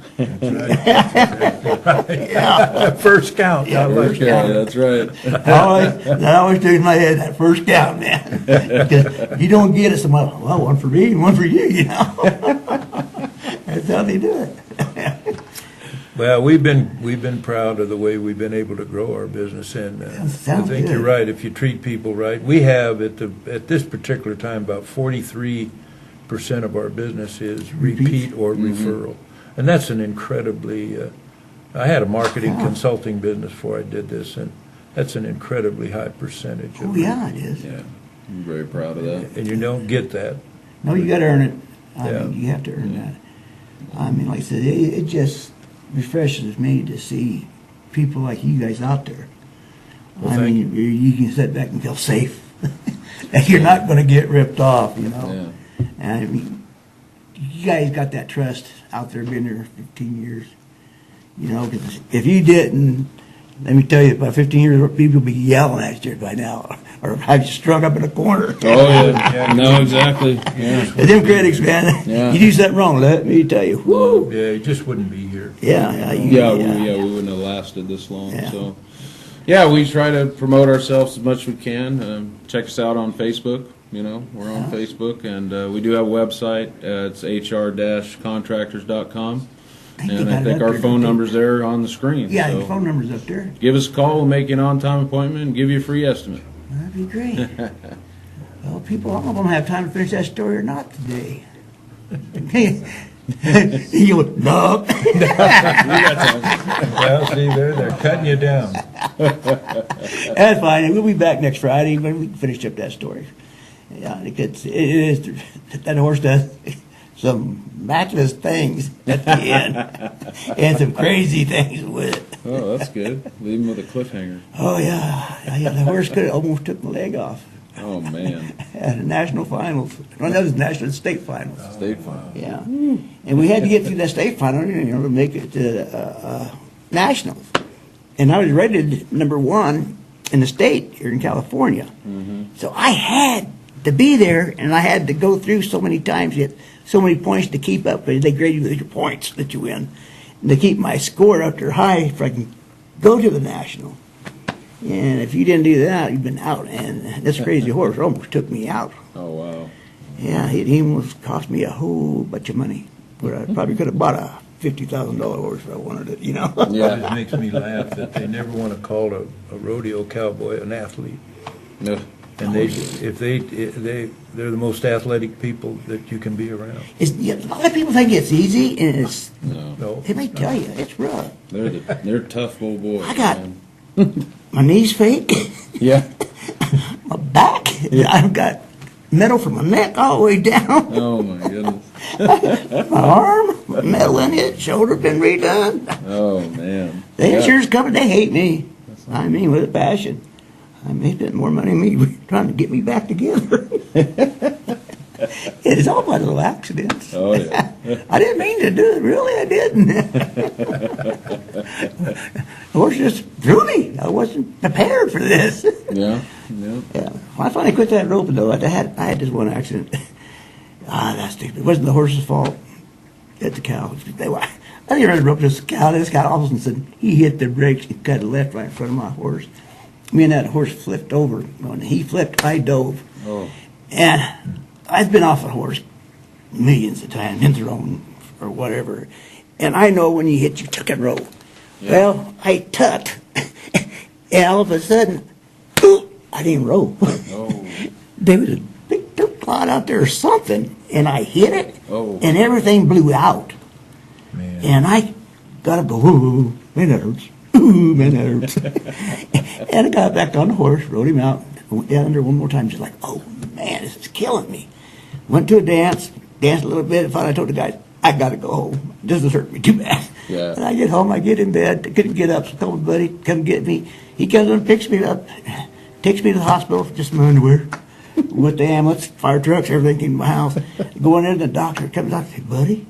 Yeah. First count. I like first Okay, count. that's right. I always do in my head that first count, man. Because if you don't get it, somebody, well, one for me, one for you, you know. That's how they do it. Well, we've been proud of the way we've been able to grow our business, and I sounds think you're good. right. If you treat people right, we have at this particular time about 43% of our business is repeat or referral, and that's an incredibly. I had a marketing consulting business before I did this, and that's an incredibly high percentage. Oh, yeah, it is. Yeah. I'm very proud of that. And you don't get that. No, you gotta earn it. I Yeah. mean, you have to earn that. I mean, like I said, it just refreshes me to see people like you guys out there. Well, I thank mean, you can sit back and feel safe. That you're not gonna get ripped off, you know. Yeah. And I mean, you guys got that trust out there, been there 15 years. You know, 'cause if you didn't, let me tell you, about 15 years, people would be yelling at you by now, or have you strung up in a corner. Oh, yeah. No, exactly. Yeah. Them critics, man, Yeah. you do something wrong, let me tell you. Woo. Yeah, you just wouldn't be here. Yeah, We wouldn't have lasted this long. Yeah. So, yeah, we try to promote ourselves as much as we can. Check us out on Facebook. You know, we're on Facebook, and we do have a website. It's hr-contractors.com. And I think our phone number's there on the screen. Yeah, so your phone number's up there. give us a call. We'll make you an on-time appointment and give you a free estimate. That'd be great. Well, people, I don't know if I'm gonna have time to finish that story or not today. You go, no. Well, see, they're cutting you down. That's fine. We'll be back next Friday when we can finish up that story. Yeah, it is, that horse does some matchless things at the end, and some crazy things with it. Oh, that's good. Leave him with a cliffhanger. Oh yeah, the horse could have almost took my leg off Oh, man. at the national finals. No, that was national state finals. State Farm. Yeah, and we had to get through that state final, you know, to make it to nationals. And I was rated number 1 in the state here in California. So I had to be there, and I had to go through so many times, get so many points to keep up. They grade you with your points that you win, and to keep my score up there high if I can go to the national. And if you didn't do that, you've been out. And this crazy horse almost took me out. Oh, wow. Yeah, he almost cost me a whole bunch of money. Where I probably could have bought a $50,000 horse if I wanted it, you know. It Yeah. just makes me laugh that they never want to call a rodeo cowboy an athlete. No. And they're the most athletic people that you can be around. A lot of people think it's easy, and it's. No. No. Let me tell you, it's rough. They're tough old boys. I got- man. My knees fake, Yeah. my back. I've got metal from my neck all the way down. Oh, my goodness. My arm, metal in it, shoulder been redone. Oh, man. The Yeah. insurance company, they hate me. I mean, with a passion. I mean, they spent more money on me trying to get me back together. It's all by little accidents. Oh, yeah. I didn't mean to do it, really, I didn't. The horse just threw me. I wasn't prepared for this. Yeah. Yeah. Yeah. When I finally quit that roping, though, I had this one accident. That's stupid. It wasn't the horse's fault. It's the cow. I didn't run the rope to this cow. This guy all of a sudden, he hit the brakes and cut left right in front of my horse. Me and that horse flipped over. When he flipped, I dove. Oh. And I've been off a horse millions of times, been thrown or whatever. And I know when you hit, you tuck and roll. Yeah. Well, I tucked. And all of a sudden, I didn't roll. Oh. There was a big dirt clod out there or something, and I hit it, Oh. and everything blew out. Man. And I got to go, ooh, man, that hurts. Ooh, man, that hurts. And I got back on the horse, rode him out, went down there one more time, just like, oh, man, this is killing me. Went to a dance, danced a little bit, and finally I told the guys, I got to go home. This is hurting me too bad. Yeah. And I get home, I get in bed, couldn't get up, so I called my buddy, come get me. He comes and picks me up, takes me to the hospital, just my underwear, with the ambulance, fire trucks, everything in my house. Going in, the doctor comes out and says, buddy,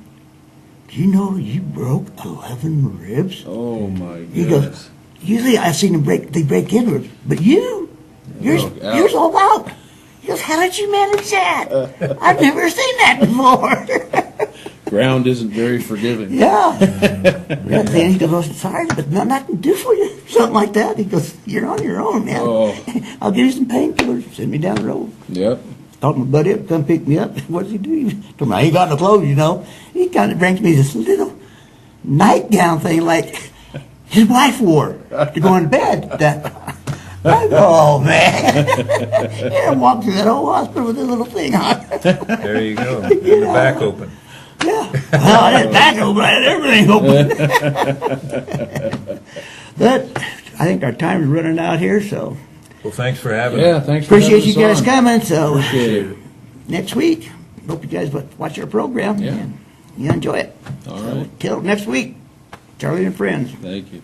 do you know you broke 11 ribs? Oh, my He goes, goodness. usually I've seen them break in ribs, but yours Oh, yours all out. He goes, how did you manage that? I've never seen that before. Ground isn't very forgiving. Yeah. Then he goes, well, sorry, but nothing I can do for you. Something like that. He goes, you're on your own, man. Oh. I'll give you some painkillers. Send me down the road. Yep. Called my buddy up, come pick me up. What does he do? He told me I ain't got no clothes, you know. He kind of brings me this little nightgown thing like his wife wore to go in bed. I go, oh, man. Yeah, walk through that whole hospital with this little thing on. There you go. And the back open. Yeah. Well, I had back open. I had everything open. But I think our time is running out here, so Well, thanks for having Yeah, us. thanks for appreciate having you us guys on. coming. So Appreciate it. next week, hope you guys watch our program. Yeah. And you enjoy it. All So, right. till next week, Charlie and friends. Thank you.